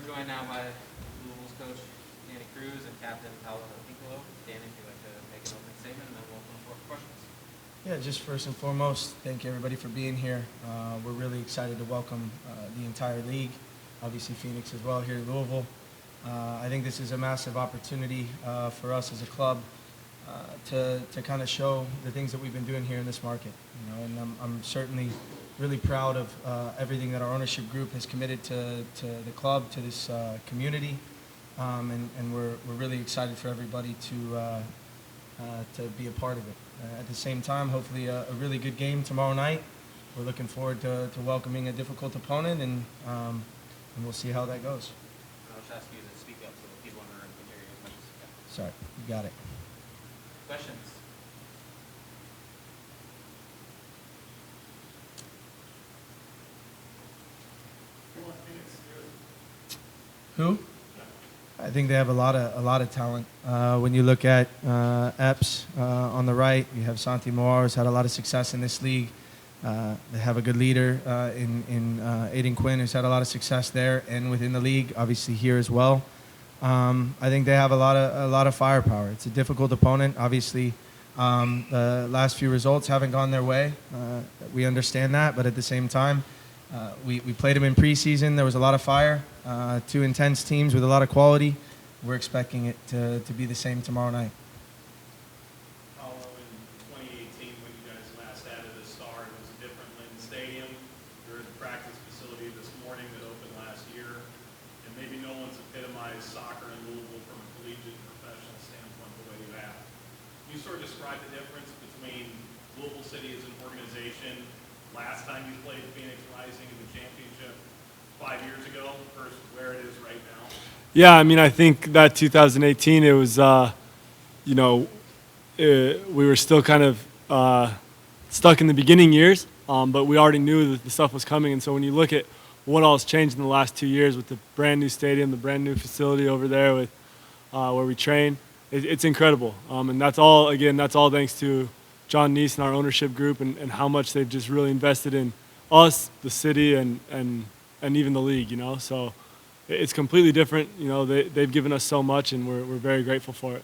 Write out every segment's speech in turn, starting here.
joined now by Louisville's coach, Danny Cruz, and captain Paolo DelPiccolo. Danny, if you'd like to make an opening statement, and then we'll open the floor for questions. Yeah, just first and foremost, thank everybody for being here. We're really excited to welcome the entire league, obviously Phoenix as well here in Louisville. I think this is a massive opportunity for us as a club to kind of show the things that we've been doing here in this market. And I'm certainly really proud of everything that our ownership group has committed to the club, to this community, and we're really excited for everybody to be a part of it. At the same time, hopefully a really good game tomorrow night. We're looking forward to welcoming a difficult opponent, and we'll see how that goes. I'll just ask you to speak up so the people in the room can hear you as much as you can. Sorry, you got it. Questions? Who? I think they have a lot of talent. When you look at Epps on the right, you have Santi Moar, who's had a lot of success in this league. They have a good leader in Aiden Quinn, who's had a lot of success there and within the league, obviously here as well. I think they have a lot of firepower. It's a difficult opponent. Obviously, the last few results haven't gone their way. We understand that, but at the same time, we played them in preseason. There was a lot of fire, two intense teams with a lot of quality. We're expecting it to be the same tomorrow night. Paolo, in 2018, when you guys last added a star, it was a different Lynn Stadium. There is a practice facility this morning that opened last year, and maybe no one's epitomized soccer in Louisville from a collegiate professional standpoint the way you have. Can you sort of describe the difference between Louisville City as an organization last time you played Phoenix Rising in the championship 5 years ago versus where it is right now? Yeah, I mean, I think that 2018, it was, we were still kind of stuck in the beginning years, but we already knew that the stuff was coming. And so when you look at what all has changed in the last 2 years with the brand new stadium, the brand new facility over there with where we train, it's incredible. And that's all thanks to John Neese and our ownership group and how much they've just really invested in us, the city, and even the league, So it's completely different. They've given us so much, and we're very grateful for it.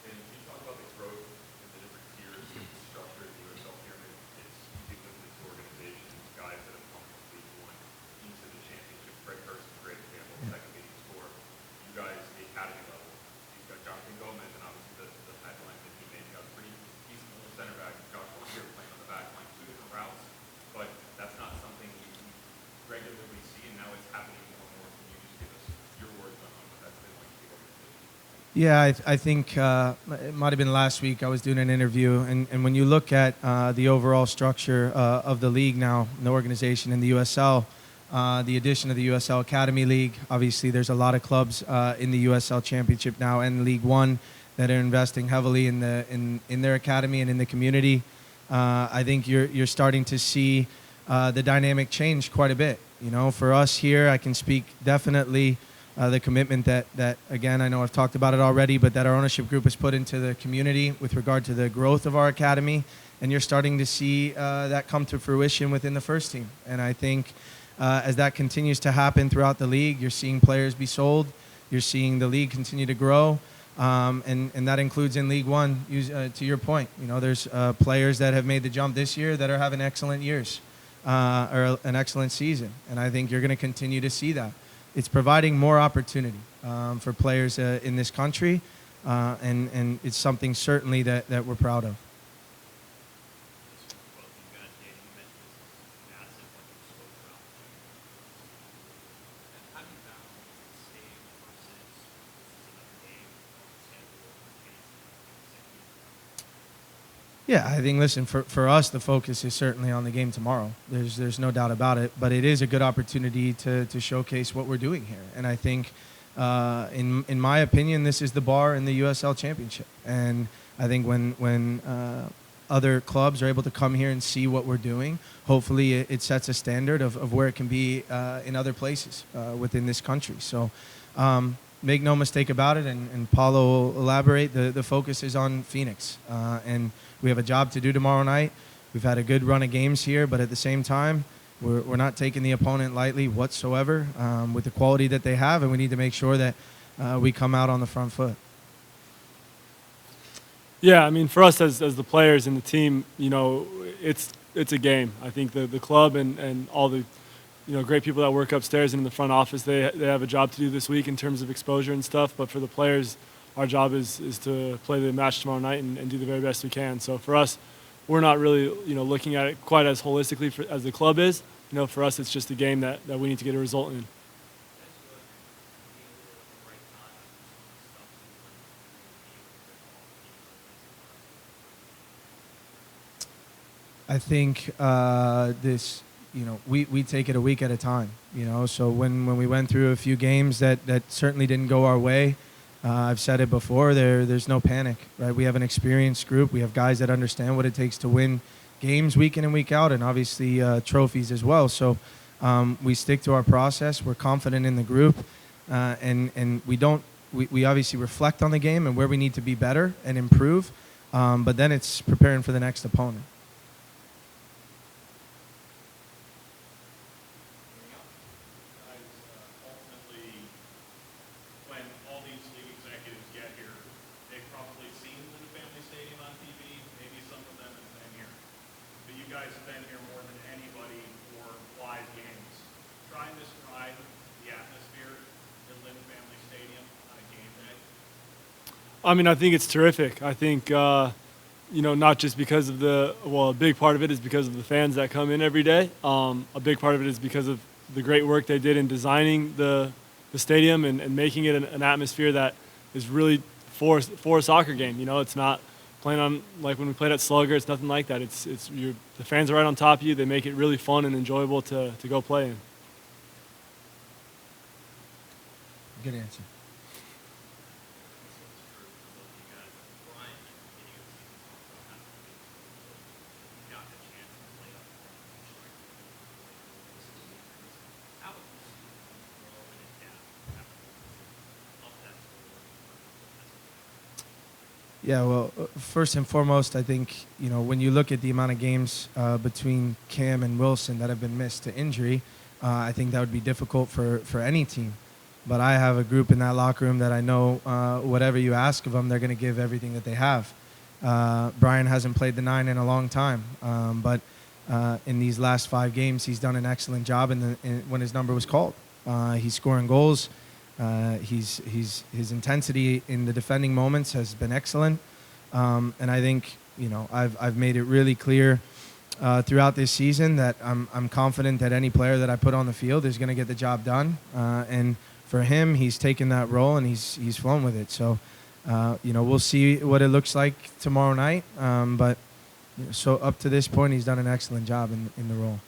And can you talk about the growth in the different tiers of the structure of the USL pyramid? It's easy with this organization, guys that have come from League One into the championship. Greg Hurst, great example, second leading scorer. You guys, the academy level, you've got Jonathan Gomez, and obviously the headline that he made. You got a pretty decent little center back, Josh Warrior playing on the back line, two different routes, but that's not something you regularly see, and now it's happening more and more. Can you just give us your words on what that's been like to the organization? Yeah, I think it might have been last week I was doing an interview, and when you look at the overall structure of the league now, the organization in the USL, the addition of the USL Academy League, obviously there's a lot of clubs in the USL Championship now and League One that are investing heavily in their academy and in the community. I think you're starting to see the dynamic change quite a bit. For us here, I can speak definitely the commitment that again, I know I've talked about it already, but that our ownership group has put into the community with regard to the growth of our academy, and you're starting to see that come to fruition within the first team. And I think as that continues to happen throughout the league, you're seeing players be sold, you're seeing the league continue to grow, and that includes in League One. To your point, there's players that have made the jump this year that are having excellent years or an excellent season, and I think you're going to continue to see that. It's providing more opportunity for players in this country, and it's something certainly that we're proud of. Yeah, I think, listen, for us, the focus is certainly on the game tomorrow. There's no doubt about it. But it is a good opportunity to showcase what we're doing here. And I think, in my opinion, this is the bar in the USL Championship. And I think when other clubs are able to come here and see what we're doing, hopefully it sets a standard of where it can be in other places within this country. So make no mistake about it, and Paulo will elaborate, the focus is on Phoenix. And we have a job to do tomorrow night. We've had a good run of games here, but at the same time, we're not taking the opponent lightly whatsoever with the quality that they have, and we need to make sure that we come out on the front foot. Yeah, I mean, for us as the players and the team, it's a game. I think the club and all the great people that work upstairs and in the front office, they have a job to do this week in terms of exposure and stuff. But for the players, our job is to play the match tomorrow night and do the very best we can. So for us, we're not really looking at it quite as holistically as the club is. For us, it's just a game that we need to get a result in. I think we take it a week at a time. So when we went through a few games that certainly didn't go our way, I've said it before. There's no panic, right? We have an experienced group. We have guys that understand what it takes to win games week in and week out, and obviously trophies as well. So we stick to our process. We're confident in the group, and we obviously reflect on the game and where we need to be better and improve. But then it's preparing for the next opponent. Ultimately, when all these league executives get here, they've probably seen the family stadium on TV. Maybe some of them have been here. But you guys have been here more than anybody for live games. Try and describe the atmosphere at Lynn Family Stadium on a game day. I mean, I think it's terrific. I think, not just because of a big part of it is because of the fans that come in every day. A big part of it is because of the great work they did in designing the stadium and making it an atmosphere that is really for a soccer game. It's not playing on like when we played at Slugger. It's nothing like that. The fans are right on top of you. They make it really fun and enjoyable to go play in. Good answer. Yeah, well, first and foremost, I think, when you look at the amount of games between Cam and Wilson that have been missed to injury, I think that would be difficult for any team. But I have a group in that locker room that I know whatever you ask of them, they're going to give everything that they have. Brian hasn't played the 9 in a long time, but in these last 5 games, he's done an excellent job when his number was called. He's scoring goals. His intensity in the defending moments has been excellent, and I think I've made it really clear throughout this season that I'm confident that any player that I put on the field is going to get the job done, and for him, he's taken that role and he's flown with it. So we'll see what it looks like tomorrow night, but so up to this point, he's done an excellent job in the role.